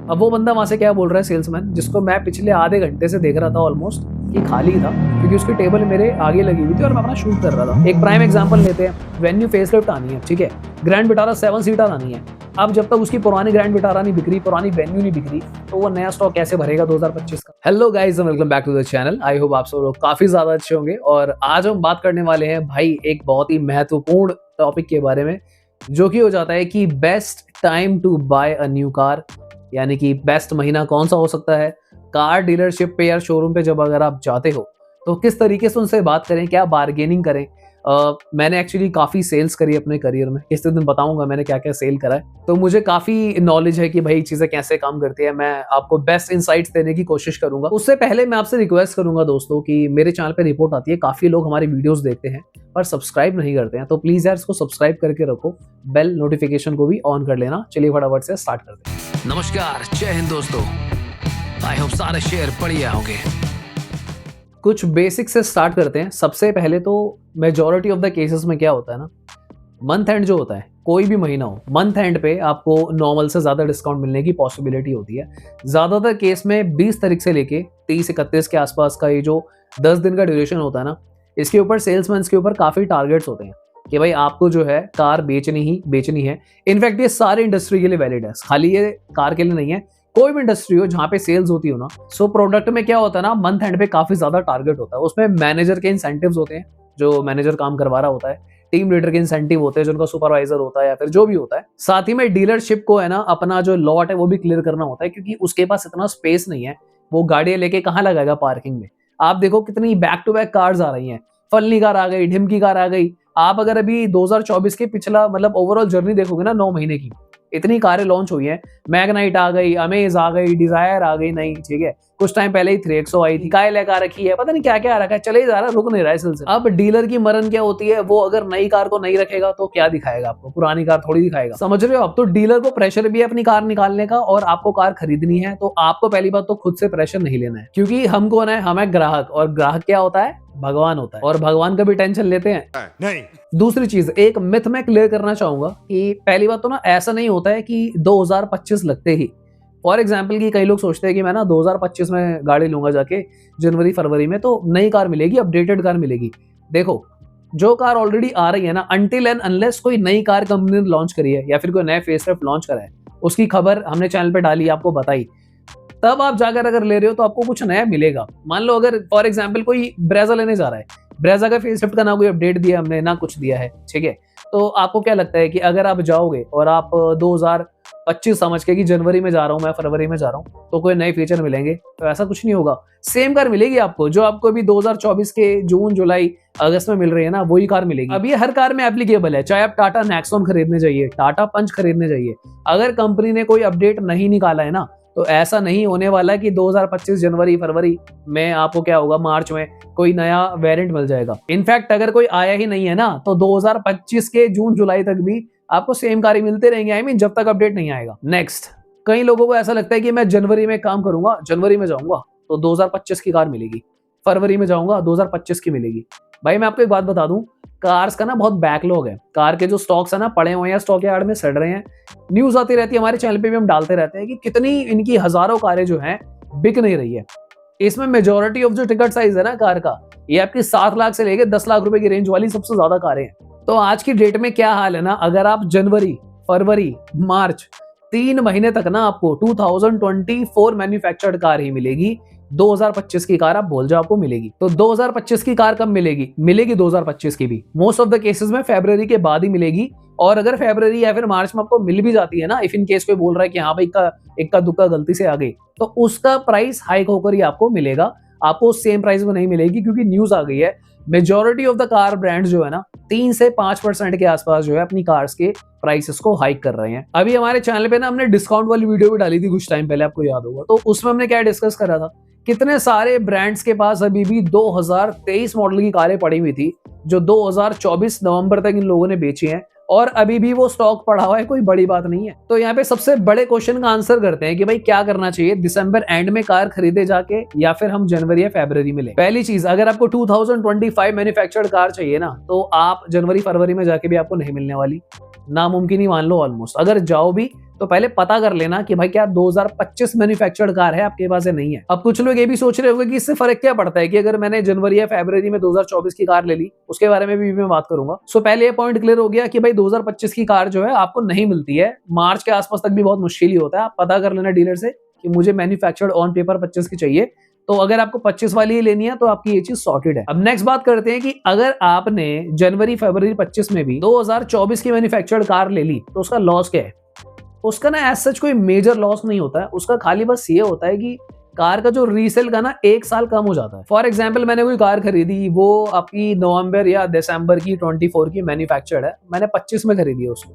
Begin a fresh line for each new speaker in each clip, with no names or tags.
अब वो बंदा वहां से क्या बोल रहा है, सेल्समैन, जिसको मैं पिछले आधे घंटे से देख रहा था ऑलमोस्ट कि खाली था, क्योंकि उसकी टेबल मेरे आगे लगी हुई थी और मैं अपना शूट कर रहा था। एक प्राइम एग्जांपल लेते हैं, वेन्यू फेसलिफ्ट आनी है, ठीक है, ग्रैंड विटारा 7 सीटर आनी है। अब जब तक उसकी पुरानी ग्रैंड विटारा नहीं बिक रही, पुरानी वेन्यू नहीं बिक रही, तो वो नया स्टॉक कैसे भरेगा 2025 का। Hello guys, welcome back to the channel. I hope आप सब लोग काफी ज्यादा अच्छे होंगे। और आज हम बात करने वाले हैं भाई एक बहुत ही महत्वपूर्ण टॉपिक के बारे में, जो कि हो जाता है कि best time to buy a new car, यानी कि बेस्ट महीना कौन सा हो सकता है कार डीलरशिप पे या शोरूम पे जब अगर आप जाते हो तो किस तरीके से उनसे बात करें, क्या बार्गेनिंग करें। मैंने एक्चुअली काफ़ी सेल्स करी अपने करियर में, इस दिन बताऊंगा मैंने क्या क्या सेल करा है, तो मुझे काफ़ी नॉलेज है कि भाई चीज़ें कैसे काम करती है। मैं आपको बेस्ट इनसाइट्स देने की कोशिश करूंगा। उससे पहले मैं आपसे रिक्वेस्ट करूंगा दोस्तों कि मेरे चैनल पे रिपोर्ट आती है, काफ़ी लोग हमारी वीडियोस देखते हैं पर सब्सक्राइब नहीं करते हैं, तो प्लीज़ यार इसको सब्सक्राइब करके रखो, बेल नोटिफिकेशन को भी ऑन कर लेना। चलिए फटाफट से स्टार्ट करते हैं।
नमस्कार, जय हिंद दोस्तों। आई होप सारे शेयर बढ़िया होंगे।
कुछ बेसिक से स्टार्ट करते हैं। सबसे पहले तो मेजॉरिटी ऑफ द केसेस में क्या होता है ना, मंथ एंड जो होता है, कोई भी महीना हो, मंथ एंड पे आपको नॉर्मल से ज़्यादा डिस्काउंट मिलने की पॉसिबिलिटी होती है। ज़्यादातर केस में 20 तारीख से लेके 30-31 के आसपास का ये जो 10 दिन का ड्यूरेशन होता है ना, इसके ऊपर सेल्समैन के ऊपर काफ़ी टारगेट्स होते हैं कि भाई आपको जो है कार बेचनी है। इनफैक्ट ये सारे इंडस्ट्री के लिए वैलिड है, खाली ये कार के लिए नहीं है। कोई भी इंडस्ट्री हो जहां पे सेल्स होती हो ना, सो प्रोडक्ट में क्या होता है ना, मंथ एंड पे काफी ज्यादा टारगेट होता है। उसमें मैनेजर के इंसेंटिव्स होते हैं, जो मैनेजर काम करवा रहा होता है, टीम लीडर के इंसेंटिव होते हैं, जो उनका सुपरवाइजर होता है या फिर जो भी होता है। साथ ही में डीलरशिप को है ना, अपना जो लॉट है वो भी क्लियर करना होता है, क्योंकि उसके पास इतना स्पेस नहीं है। वो गाड़ियां लेके कहाँ लगाएगा पार्किंग में। आप देखो कितनी बैक टू बैक कार्स आ रही हैं, फलनी कार आ गई, ढिमकी कार आ गई। आप अगर अभी 2024 के पिछला मतलब ओवरऑल जर्नी देखोगे ना, 9 महीने की, इतनी कारें लॉन्च हुई हैं। मैग्नाइट आ गई, अमेज आ गई, डिजायर आ गई, नहीं ठीक है, कुछ टाइम पहले ही 3XO आई थी, काइलैक आ रखी है, पता नहीं क्या क्या आ रखा है, चले ही जा रहा, रुक नहीं रहा है सिलसिला। अब डीलर की मरन क्या होती है, वो अगर नई कार को नहीं रखेगा तो क्या दिखाएगा आपको, पुरानी कार थोड़ी दिखाएगा, समझ रहे हो। अब तो डीलर को प्रेशर भी है अपनी कार निकालने का, और आपको कार खरीदनी है तो आपको पहली बात तो खुद से प्रेशर नहीं लेना है, क्योंकि हम कौन है, हम है ग्राहक, और ग्राहक क्या होता है, भगवान होता है, और भगवान का भी टेंशन लेते हैं नहीं। दूसरी चीज, एक मिथ मैं क्लियर करना चाहूंगा कि पहली बात तो ना, ऐसा नहीं होता है कि 2025 लगते ही, फॉर एग्जाम्पल की कई लोग सोचते हैं कि मैं ना 2025 में गाड़ी लूंगा जाके, जनवरी फरवरी में तो नई कार मिलेगी, अपडेटेड कार मिलेगी। देखो, जो कार ऑलरेडी आ रही है ना, अनटिल एंड अनलेस कोई नई कार कंपनी ने लॉन्च करी है या फिर कोई नया फेसलिफ्ट लॉन्च करा है, उसकी खबर हमने चैनल पे डाली, आपको बताई, तब आप जाकर अगर ले रहे हो तो आपको कुछ नया मिलेगा। मान लो अगर फॉर एग्जांपल कोई ब्रेजा लेने जा रहा है, ब्रेजा का फेसलिफ्ट का ना कोई अपडेट दिया हमने, ना कुछ दिया है, ठीक है, तो आपको क्या लगता है कि अगर आप जाओगे और आप 2025 समझ के कि जनवरी में जा रहा हूं मैं, फरवरी में जा रहा हूं, तो कोई नए फीचर मिलेंगे? तो ऐसा कुछ नहीं होगा। सेम कार मिलेगी आपको, जो आपको अभी 2024 के जून जुलाई अगस्त में मिल रही है ना, वही कार मिलेगी। अब ये हर कार में एप्लीकेबल है, चाहे आप टाटा नेक्सॉन खरीदने जाइए, टाटा पंच खरीदने जाइए, अगर कंपनी ने कोई अपडेट नहीं निकाला है ना, तो ऐसा नहीं होने वाला कि 2025 जनवरी फरवरी में आपको क्या होगा, मार्च में कोई नया वेरिएंट मिल जाएगा। इनफैक्ट अगर कोई आया ही नहीं है ना, तो 2025 के जून जुलाई तक भी आपको सेम कार ही मिलते रहेंगे, आई मीन जब तक अपडेट नहीं आएगा। नेक्स्ट, कई लोगों को ऐसा लगता है कि मैं जनवरी में काम करूंगा, जनवरी में जाऊंगा तो 2025 की कार मिलेगी, फरवरी में जाऊंगा 2025 की मिलेगी। भाई मैं आपको एक बात बता दूं, कार्स का ना बहुत बैकलॉग है, कार के जो स्टॉक्स है ना पड़े हुए हैं, स्टॉक यार्ड में सड़ रहे हैं। न्यूज आती रहती है, हमारे चैनल पे भी हम डालते रहते हैं कि कितनी इनकी हजारों कारें जो हैं बिक नहीं रही है। इसमें मेजॉरिटी ऑफ जो टिकट साइज है ना कार का, ये आपकी 7 लाख से लेकर 10 लाख रुपए की रेंज वाली सबसे ज्यादा कारें हैं। तो आज की डेट में क्या हाल है ना, अगर आप जनवरी फरवरी मार्च 3 महीने तक ना आपको 2024 मैन्युफैक्चर्ड कार ही मिलेगी, 2025 की कार आप बोल जाओ आपको मिलेगी। तो 2025 की कार कब मिलेगी, मिलेगी 2025 की भी मोस्ट ऑफ द केसेस में फरवरी के बाद ही मिलेगी। और अगर फरवरी या फिर मार्च में आपको मिल भी जाती है ना, इफ इन केस कोई बोल रहा है कि हाँ भाई इक्का दुक्का गलती से आ गई, तो उसका प्राइस हाइक होकर ही आपको मिलेगा, आपको सेम प्राइस में नहीं मिलेगी, क्योंकि न्यूज आ गई है majority of the car brands जो है ना 3 से 5% के आसपास जो है अपनी कार्स के प्राइसेस को हाइक कर रहे हैं। अभी हमारे चैनल पे ना हमने डिस्काउंट वाली वीडियो भी डाली थी कुछ टाइम पहले, आपको याद होगा, तो उसमें हमने क्या डिस्कस करा था, कितने सारे ब्रांड्स के पास अभी भी 2023 मॉडल की कारें पड़ी हुई थी, जो 2024 नवंबर तक इन लोगों ने बेची हैं, और अभी भी वो स्टॉक पड़ा हुआ है, कोई बड़ी बात नहीं है। तो यहाँ पे सबसे बड़े क्वेश्चन का आंसर करते हैं कि भाई क्या करना चाहिए, दिसंबर एंड में कार खरीदे जाके या फिर हम जनवरी या फरवरी में ले। पहली चीज, अगर आपको 2025 मैन्युफैक्चर्ड कार चाहिए ना, तो आप जनवरी फरवरी में जाके भी आपको नहीं मिलने वाली, नामुमकिन ही मान लो ऑलमोस्ट। अगर जाओ भी तो पहले पता कर लेना कि भाई क्या 2025 मैन्युफैक्चर्ड कार है आपके पास या नहीं है। अब कुछ लोग ये भी सोच रहे होंगे कि इससे फर्क क्या पड़ता है कि अगर मैंने जनवरी या फरवरी में 2024 की कार ले ली, उसके बारे में भी मैं बात करूंगा। सो पहले ये पॉइंट क्लियर हो गया कि भाई 2025 की कार जो है आपको नहीं मिलती है, मार्च के आसपास तक भी बहुत मुश्किल ही होता है। आप पता कर लेना डीलर से कि मुझे मैन्युफैक्चर्ड ऑन पेपर 25 की चाहिए, तो अगर आपको 25 वाली ही लेनी है तो आपकी ये चीज सॉर्टेड है। अब नेक्स्ट बात करते हैं कि अगर आपने जनवरी फरवरी 25 में भी 2024 की मैन्युफैक्चर्ड कार ले ली तो उसका लॉस क्या है? उसका ना एज सच कोई मेजर लॉस नहीं होता है, उसका खाली बस ये होता है कि कार का जो रीसेल का ना 1 साल कम हो जाता है। फॉर एग्जाम्पल मैंने कोई कार खरीदी, वो आपकी नवंबर या दिसंबर की 24 की मैन्युफैक्चर्ड है, मैंने 25 में खरीदी है उसको,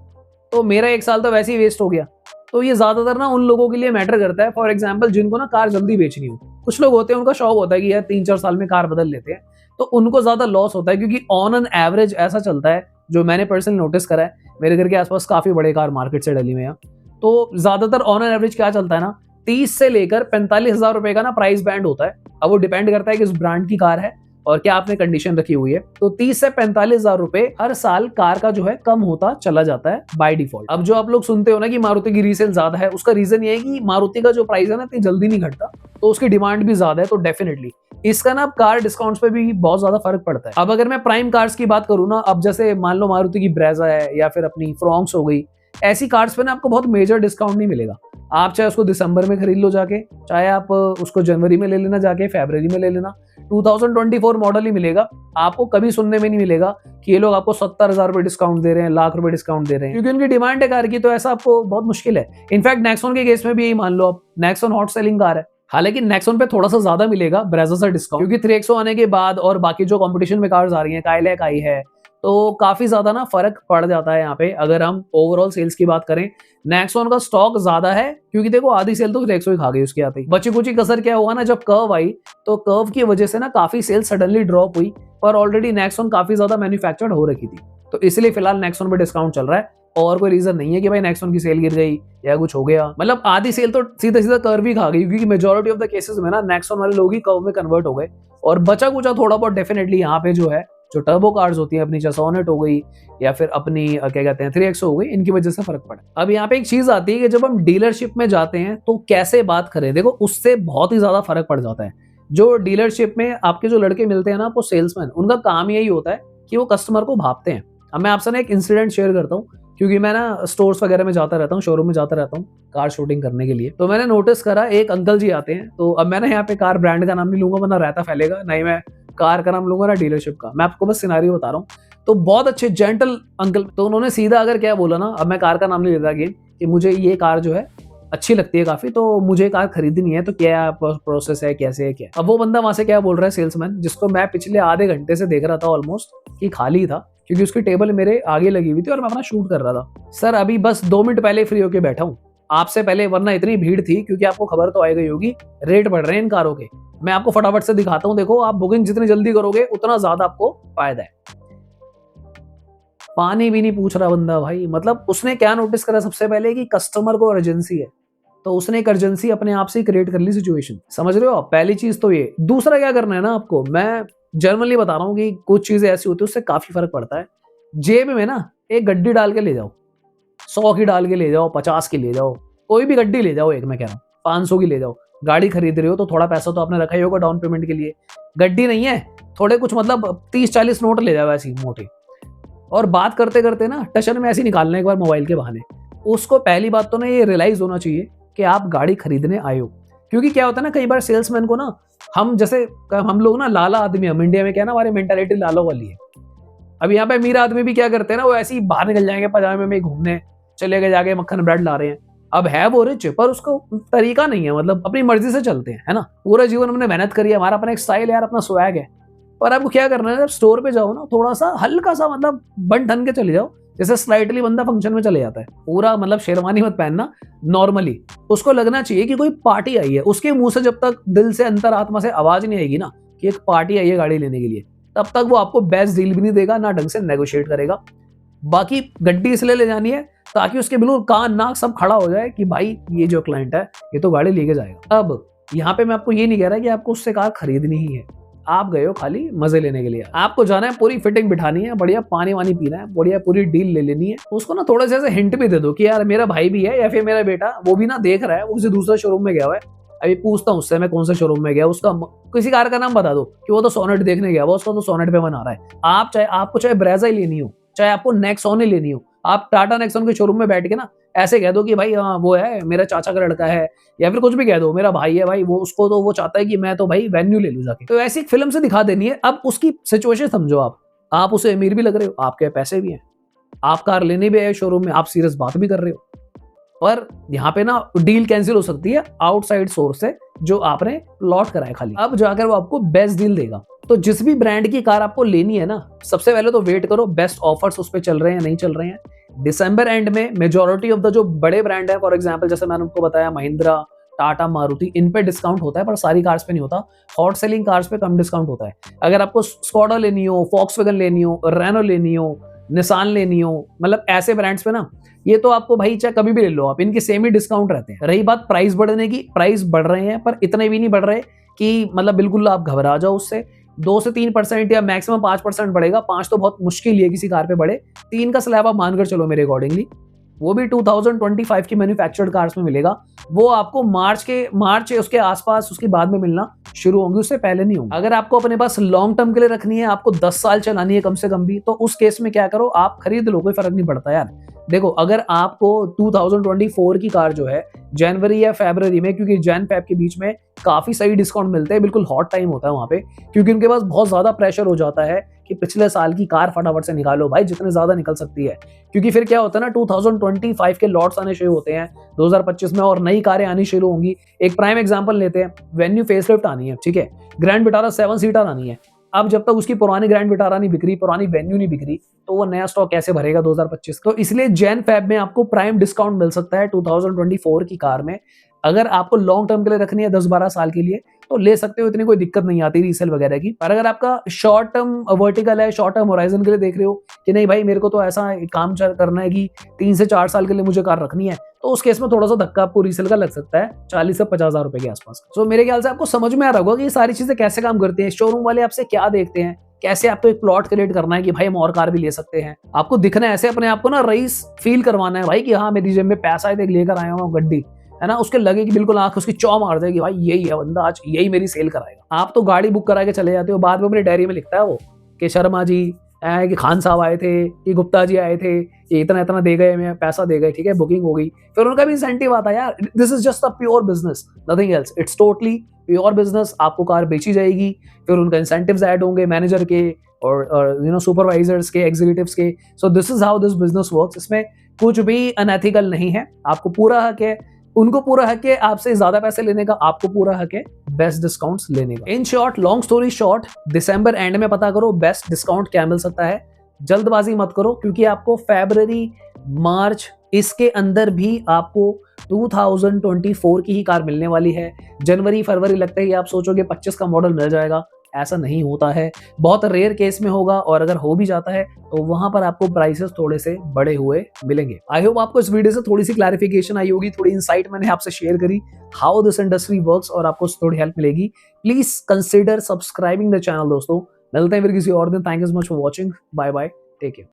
तो मेरा 1 साल तो वैसे ही वेस्ट हो गया। तो ये ज्यादातर ना उन लोगों के लिए मैटर करता है, फॉर एग्जाम्पल जिनको ना कार जल्दी बेचनी हो। कुछ लोग होते हैं उनका शौक होता है कि यार 3-4 साल में कार बदल लेते हैं, तो उनको ज्यादा लॉस होता है, क्योंकि ऑन एन एवरेज ऐसा चलता है, जो मैंने पर्सनली नोटिस करा है, मेरे घर के आसपास काफी बड़े कार मार्केट से दिल्ली में यहाँ, तो ज्यादातर ऑन एन एवरेज क्या चलता है ना, 30 से लेकर 45,000 रुपए का ना प्राइस बैंड होता है। अब वो डिपेंड करता है कि किस ब्रांड की कार है और क्या आपने कंडीशन रखी हुई है। तो 30 से 45,000 रुपए हर साल कार का जो है कम होता चला जाता है बाय डिफॉल्ट। अब जो आप लोग सुनते हो ना कि मारुति की रीसेल ज्यादा है, उसका रीजन ये है कि मारुति का जो प्राइस है ना इतनी जल्दी नहीं घटता, तो उसकी डिमांड भी ज्यादा है, तो डेफिनेटली इसका ना कार डिस्काउंट्स पे भी बहुत ज्यादा फर्क पड़ता है। अब अगर मैं प्राइम कार्स की बात करूँ ना, अब जैसे मान लो मारुति की ब्रेजा है या फिर अपनी फ्रॉन्क्स हो गई, ऐसी कार्स पे ना आपको बहुत मेजर डिस्काउंट नहीं मिलेगा। आप चाहे उसको दिसंबर में खरीद लो जाके, चाहे आप उसको जनवरी में ले लेना जाके, फरवरी में ले लेना, 2024 मॉडल ही मिलेगा। आपको कभी सुनने में नहीं मिलेगा कि ये लोग आपको 70,000 रुपए डिस्काउंट दे रहे हैं, लाख रुपए डिस्काउंट दे रहे हैं, क्योंकि उनकी डिमांड है कार की, तो ऐसा आपको बहुत मुश्किल है। इनफैक्ट नेक्सॉन के केस में भी यही मान लो, आप नेक्सॉन हॉट सेलिंग कार है, हालांकि नेक्सॉन पे थोड़ा सा ज्यादा मिलेगा ब्रेजा से डिस्काउंट, क्योंकि 3XO आने के बाद और बाकी जो कंपटीशन में कार्स आ रही है, काइलैक आई है, तो काफी ज्यादा ना फर्क पड़ जाता है यहाँ पे। अगर हम ओवरऑल सेल्स की बात करें, नेक्सॉन का स्टॉक ज्यादा है, क्योंकि देखो आधी सेल तो 3XO ही खा गई उसके आते ही। बची कुची कसर क्या हुआ ना, जब कर्व आई तो कर्व की वजह से ना काफी सेल सडनली ड्रॉप हुई, पर ऑलरेडी नेक्सॉन काफी ज्यादा मैन्युफैक्चर्ड हो रखी थी, तो इसलिए फिलहाल नेक्सॉन पे डिस्काउंट चल रहा है। और कोई रीजन नहीं है कि भाई नेक्सॉन की सेल गिर गई या कुछ हो गया, मतलब आधी सेल तो सीधा सीधा कर्व ही खा गई, क्योंकि मेजोरिटी ऑफ द केसेस में ना नेक्सॉन वाले लोग ही कर्व में कन्वर्ट हो गए, और बचा कुचा थोड़ा बहुत डेफिनेटली यहाँ पे जो है जो टर्बो कार्स होती हैं, अपनी सोनेट हो गई या फिर अपनी क्या कहते हैं 3XO हो गई, इनकी वजह से फर्क पड़ा। अब यहाँ पे एक चीज आती है कि जब हम डीलरशिप में जाते हैं तो कैसे बात करें, देखो उससे बहुत ही ज्यादा फर्क पड़ जाता है। जो डीलरशिप में आपके जो लड़के मिलते हैं ना, वो सेल्समैन, उनका काम यही होता है कि वो कस्टमर को भापते हैं। अब मैं आपसे ना एक इंसिडेंट शेयर करता हूँ, क्योंकि मैं ना स्टोर्स वगैरह में जाता रहता हूँ, शोरूम में जाता रहता हूँ कार शूटिंग करने के लिए, तो मैंने नोटिस करा एक अंकल जी आते हैं। तो अब मैंने यहाँ पे कार ब्रांड का नाम नहीं लूंगा वरना रहता फैलेगा, नहीं मैं कार का नाम लूंगा ना डीलरशिप का, मैं आपको बस सिनारियो बता रहा हूँ। तो बहुत अच्छे जेंटल अंकल, तो उन्होंने सीधा अगर क्या बोला ना, अब मैं कार का नाम नहीं लेता अगेन, कि मुझे ये कार जो है अच्छी लगती है काफी, तो मुझे कार खरीदनी है, तो क्या प्रोसेस है, कैसे है क्या। अब वो बंदा वहां से क्या बोल रहा है सेल्समैन, जिसको मैं पिछले आधे घंटे से देख रहा था ऑलमोस्ट, कि खाली था, क्योंकि उसकी टेबल मेरे आगे लगी हुई थी और मैं अपना शूट कर रहा था। सर अभी बस 2 मिनट पहले फ्री होके बैठा हूँ, आपसे पहले, वरना इतनी भीड़ थी, क्योंकि आपको खबर तो आई गई होगी रेट बढ़ रहे हैं इन कारों के। मैं आपको फटाफट से दिखाता हूँ, देखो आप बुकिंग जितनी जल्दी करोगे उतना ज्यादा आपको फायदा है। पानी भी नहीं पूछ रहा बंदा भाई, मतलब उसने क्या नोटिस करा सबसे पहले कि कस्टमर को अर्जेंसी है, तो उसने एक अर्जेंसी अपने आप से क्रिएट कर ली सिचुएशन, समझ रहे हो आप, पहली चीज तो ये। दूसरा क्या करना है ना आपको, मैं जनरली बता रहा हूँ कि कुछ चीजें ऐसी होती है उससे काफी फर्क पड़ता है। जेब में ना एक गड्डी डाल के ले जाओ, 100 की डाल के ले जाओ, 50 की ले जाओ, कोई भी गड्डी ले जाओ, एक मैं कह रहा हूँ 500 की ले जाओ। गाड़ी खरीद रहे हो तो थोड़ा पैसा तो आपने रखा ही होगा डाउन पेमेंट के लिए, गड्डी नहीं है थोड़े कुछ मतलब 30-40 नोट ले जाओ ऐसी मोटे, और बात करते करते ना टशन में ऐसे निकालना एक बार मोबाइल के बहाने। उसको पहली बात तो ना ये रियलाइज होना चाहिए कि आप गाड़ी खरीदने आए हो, क्योंकि क्या होता है ना, कई बार सेल्समैन को ना, हम जैसे हम लोग ना लाला आदमी, हम इंडिया में क्या ना हमारी मेंटालिटी लालों वाली है। अब यहाँ पे अमीर आदमी भी क्या करते हैं ना, वो ऐसे ही बाहर निकल जाएंगे पजामे में घूमने, चले गए जाके मक्खन ब्रेड ला रहे हैं। अब है वो रिच, पर उसका तरीका नहीं है, मतलब अपनी मर्जी से चलते हैं, है ना। पूरा जीवन हमने मेहनत करी है, हमारा अपना एक स्टाइल है यार, अपना स्वैग है। पर आपको क्या करना है, जब स्टोर पे जाओ ना, थोड़ा सा हल्का सा मतलब बन ठन के चले जाओ, जैसे स्लाइटली बंदा फंक्शन में चले जाता है, पूरा मतलब शेरवानी मत पहनना, नॉर्मली उसको लगना चाहिए कि कोई पार्टी आई है। उसके मुंह से जब तक दिल से अंतरात्मा से आवाज नहीं आएगी ना कि एक पार्टी आई है गाड़ी लेने के लिए, तब तक वो आपको बेस्ट डील भी नहीं देगा, ना ढंग से नेगोशिएट करेगा। बाकी गड्डी इसलिए ले जानी है ताकि उसके बिल्कुल कान नाक सब खड़ा हो जाए कि भाई ये जो क्लाइंट है ये तो गाड़ी लेके जाएगा। अब यहाँ पे मैं आपको ये नहीं कह रहा कि आपको उससे कार खरीदनी ही है, आप गए हो खाली मजे लेने के लिए। आपको जाना है, पूरी फिटिंग बिठानी है, बढ़िया पानी वानी पीना है, बढ़िया पूरी डील ले लेनी है। उसको ना थोड़ा सा हिंट भी दे दो कि यार मेरा भाई भी है या फिर मेरा बेटा वो भी ना देख रहा है, वो किसी दूसरे शोरूम में गया हुआ है, अभी पूछता हूँ उससे मैं कौन से शोरूम में गया, उसका किसी कार का नाम बता दो कि वो तो सोनेट देखने गया, वो उसका तो सोनेट पे बना रहा है। आप चाहे आपको चाहे ब्रेजा ही लेनी हो, चाहे आपको नेक्सॉन ही लेनी हो, आप टाटा नेक्सॉन के शोरूम में बैठ के ना ऐसे कह दो कि भाई हाँ वो है मेरा चाचा का लड़का है, या फिर कुछ भी कह दो मेरा भाई है भाई, वो उसको तो वो चाहता है कि मैं तो भाई वेन्यू ले लूं जाके। तो ऐसी एक फिल्म से दिखा देनी है। अब उसकी सिचुएशन समझो, आप उसे अमीर भी लग रहे हो, आपके पैसे भी हैं, आप कार लेने भी आए शोरूम में, आप सीरियस बात भी कर रहे हो, और यहाँ पे ना डील कैंसिल हो सकती है आउटसाइड सोर्स से जो आपने लॉट कराया खाली। अब जाकर वो आपको बेस्ट डील देगा। तो जिस भी ब्रांड की कार आपको लेनी है ना, सबसे पहले तो वेट करो बेस्ट ऑफर्स उस पे चल रहे हैं नहीं चल रहे हैं। दिसंबर एंड में मेजॉरिटी ऑफ द जो बड़े ब्रांड है, फॉर एग्जांपल जैसे मैंने आपको बताया महिंद्रा, टाटा, मारुति, इन पे डिस्काउंट होता है, पर सारी कार्स पे नहीं होता। हॉट सेलिंग कार्स पे कम डिस्काउंट होता है। अगर आपको स्कोडा लेनी हो, फॉक्सवैगन लेनी हो, रेनो लेनी हो, निसान लेनी हो, मतलब ऐसे ब्रांड्स पे ना ये तो आपको भाई चाहे कभी भी ले लो आप, इनके सेम ही डिस्काउंट रहते हैं। रही बात प्राइस बढ़ने की, प्राइस बढ़ रहे हैं पर इतने भी नहीं बढ़ रहे कि मतलब बिल्कुल आप घबरा जाओ उससे। 2 से 3% या मैक्सिमम 5% बढ़ेगा। 5 तो बहुत मुश्किल है किसी कार पे बढ़े, 3 का स्लैब आप मानकर चलो मेरे अकॉर्डिंगली। वो भी 2025 की मैन्युफैक्चर्ड कार्स में मिलेगा। वो आपको मार्च उसके आसपास उसके बाद में मिलना शुरू होंगी, उससे पहले नहीं होंगी। अगर आपको अपने पास लॉन्ग टर्म के लिए रखनी है, आपको 10 साल चलानी है कम से कम भी, तो उस केस में क्या करो, आप खरीद लो, कोई फर्क नहीं पड़ता यार। देखो अगर आपको 2024 की कार जो है जनवरी या फरवरी में, क्योंकि जैन फेब के बीच में काफी सही डिस्काउंट मिलते हैं, बिल्कुल हॉट टाइम होता है वहां पे, क्योंकि उनके पास बहुत ज्यादा प्रेशर हो जाता है कि पिछले साल की कार फटाफट से निकालो भाई, जितने ज्यादा निकल सकती है। क्योंकि फिर क्या होता है ना, 2025 के लॉट्स आने शुरू होते हैं 2025 में, और नई कारें आनी शुरू होंगी। एक प्राइम एग्जांपल लेते हैं, वेन्यू फेसलिफ्ट आनी है, ठीक है, ग्रैंड विटारा 7 सीटर आनी है। अब जब तक उसकी पुरानी ग्रैंड विटारा नहीं बिक रही, पुरानी वेन्यू नहीं बिक रही, तो वो नया स्टॉक कैसे भरेगा 2025? तो इसलिए जैन फेब में आपको प्राइम डिस्काउंट मिल सकता है 2024 की कार में। अगर आपको लॉन्ग टर्म के लिए रखनी है 10-12 साल के लिए तो ले सकते हो, इतनी कोई दिक्कत नहीं आती रीसेल वगैरह की। पर अगर आपका शॉर्ट टर्म वर्टिकल है, शॉर्ट टर्म होराइजन के लिए देख रहे हो कि नहीं भाई मेरे को तो ऐसा काम करना है कि 3 से 4 साल के लिए मुझे कार रखनी है, तो उस केस में थोड़ा सा धक्का आपको रीसेल का लग सकता है 40 से 50 हजार रुपए के आसपास। तो मेरे ख्याल से आपको समझ में आ रहा होगा कि ये सारी चीजें कैसे काम करती हैं, शोरूम वाले आपसे क्या देखते हैं, कैसे आपको एक प्लॉट क्रिएट करना है कि भाई हम और कार भी ले सकते हैं। आपको दिखना है ऐसे, अपने आप को ना रईस फील करवाना है भाई कि हाँ मेरी जेब में पैसा है, लेकर आया हूँ गड्डी, है ना, उसके लगे कि बिल्कुल आंख उसकी चौ मार दे कि भाई यही है बंदा, आज यही मेरी सेल कराएगा। आप तो गाड़ी बुक करा के चले जाते हो, बाद में अपनी डायरी में लिखता है वो कि शर्मा जी, कि खान साहब आए थे, कि गुप्ता जी आए थे, ये इतना इतना दे गए, मैं पैसा दे गए, ठीक है, बुकिंग हो गई, फिर उनका भी इंसेंटिव आता है यार। This is just a pure business, nothing else, it's totally pure business. आपको कार बेची जाएगी, फिर उनका इंसेंटिव्स ऐड होंगे मैनेजर के और यू नो सुपरवाइजर्स के, एग्जीक्यूटिव्स के। So this is how this business works. इसमें कुछ भी अनएथिकल नहीं है। आपको पूरा हक है, उनको पूरा हक है आपसे ज्यादा पैसे लेने का, आपको पूरा हक है बेस्ट डिस्काउंट्स लेने का। In short, long story short, December and में पता करो बेस्ट डिस्काउंट क्या मिल सकता है। जल्दबाजी मत करो, क्योंकि आपको फरवरी, मार्च इसके अंदर भी आपको 2024 की ही कार मिलने वाली है। जनवरी, फरवरी लगता है कि आप सोचोगे 25 का मॉडल मिल जाएगा, ऐसा नहीं होता है, बहुत रेयर केस में होगा, और अगर हो भी जाता है तो वहां पर आपको प्राइसेस थोड़े से बढ़े हुए मिलेंगे। आई होप आपको इस वीडियो से थोड़ी सी क्लैरिफिकेशन आई होगी, थोड़ी इंसाइट मैंने आपसे शेयर करी हाउ दिस इंडस्ट्री वर्क्स, और आपको थोड़ी हेल्प मिलेगी। Please consider subscribing the channel दोस्तों। मिलते हैं फिर किसी और दिन। Thank you so much for watching. Bye bye, take care.